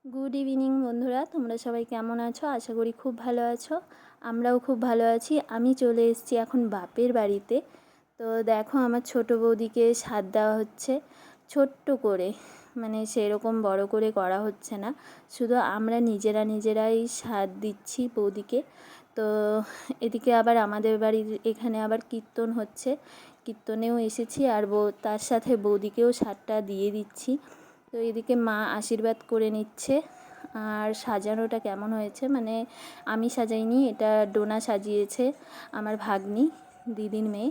Good evening বন্ধুরা, তোমরা সবাই কেমন আছো? আশা করি খুব ভালো আছো। আমরাও খুব ভালো আছি। আমি চলে এসেছি এখন বাপের বাড়িতে। তো দেখো, আমার ছোটো বৌদিকে সাধ দেওয়া হচ্ছে ছোট্ট করে, মানে সেরকম বড় করে করা হচ্ছে না, শুধু আমরা নিজেরাই সাধ দিচ্ছি বৌদিকে। তো এদিকে আবার আমাদের বাড়ির এখানে আবার কীর্তন হচ্ছে, কীর্তনেও এসেছি, আর তার সাথে বৌদিকেও সাধটা দিয়ে দিচ্ছি। তো এদিকে মা আশীর্বাদ করে নিচ্ছে। আর সাজানোটা কেমন হয়েছে, মানে আমি সাজাইনি, এটা ডোনা সাজিয়েছে, আমার ভাগ্নি, দিদির মেয়ে।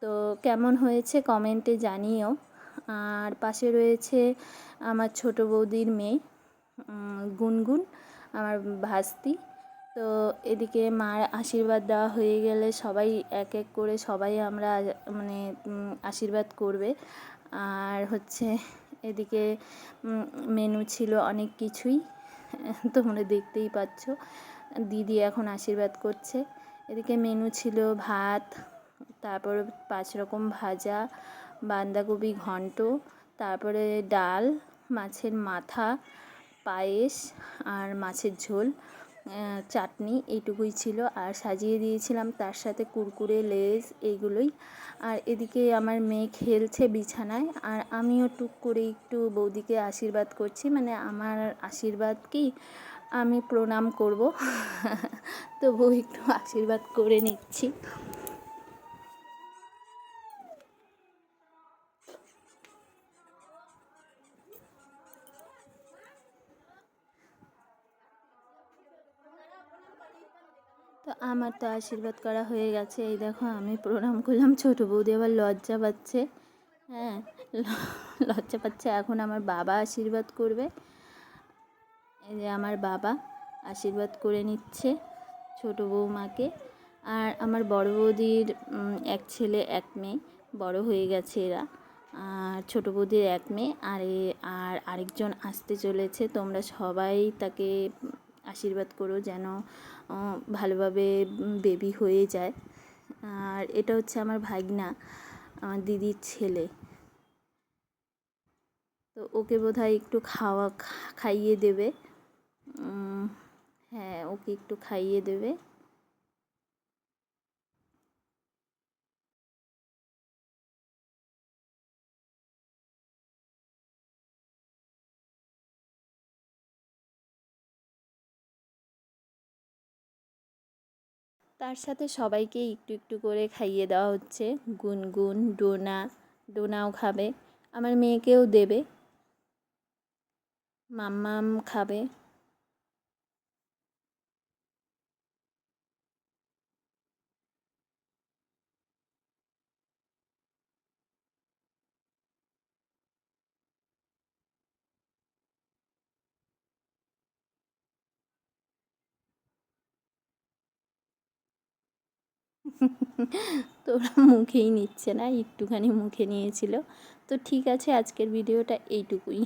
তো কেমন হয়েছে কমেন্টে জানিও। আর পাশে রয়েছে আমার ছোটো বৌদির মেয়ে গুনগুন, আমার ভাস্তি। তো এদিকে মার আশীর্বাদ দেওয়া হয়ে গেলে সবাই এক এক করে সবাই আমরা মানে আশীর্বাদ করবে। আর হচ্ছে এদিকে মেনু ছিল অনেক কিছুই, তোমরা দেখতেই পাচ্ছ। দিদি এখন আশীর্বাদ করছে। এদিকে মেনু ছিল ভাত, তারপর 5 রকম ভাজা, বাঁধাকপি ঘন্ট, তারপরে ডাল, মাছের মাথা, পায়েস আর মাছের ঝোল, চাটনি, এইটুকুই ছিল। আর সাজিয়ে দিয়েছিলাম তার সাথে কুরকুরে, লেজ, এইগুলোই। আর এদিকে আমার মেয়ে খেলছে বিছানায়, আর আমিও টুক করে একটু বৌদিকে আশীর্বাদ করছি, মানে আমার আশীর্বাদ কি আমি প্রণাম করব তবুও একটু আশীর্বাদ করে নিচ্ছি। তো আমার তো আশীর্বাদ করা হয়ে গেছে, এই দেখো আমি প্রণাম করলাম। ছোটো বৌদি আবার লজ্জা পাচ্ছে, হ্যাঁ লজ্জা পাচ্ছে। এখন আমার বাবা আশীর্বাদ করবে। এই যে আমার বাবা আশীর্বাদ করে নিচ্ছে ছোটো বৌমাকে। আর আমার বড় বৌদির এক ছেলে এক মেয়ে, বড় হয়ে গেছে এরা। আর ছোটো বৌদির এক মেয়ে, আর আরেকজন আসতে চলেছে। তোমরা সবাই তাকে আশীর্বাদ করো যেন ভালোভাবে বেবি হয়ে যায়। আর এটা হচ্ছে আমার ভাগনা, আমার দিদির ছেলে। তো ওকে বোধহয় একটু খাইয়ে দেবে। হ্যাঁ, ওকে একটু খাইয়ে দেবে। তার সাথে সবাইকে একটু একটু করে খাইয়ে দেওয়া হচ্ছে। গুনগুন, ডোনাও খাবে, আমার মেয়েকেও দেবে, মাম্মাম খাবে। তোরা মুখেই নিচ্ছে না, একটুখানি মুখে নিয়েছিল। তো ঠিক আছে, আজকের ভিডিওটা এইটুকুই।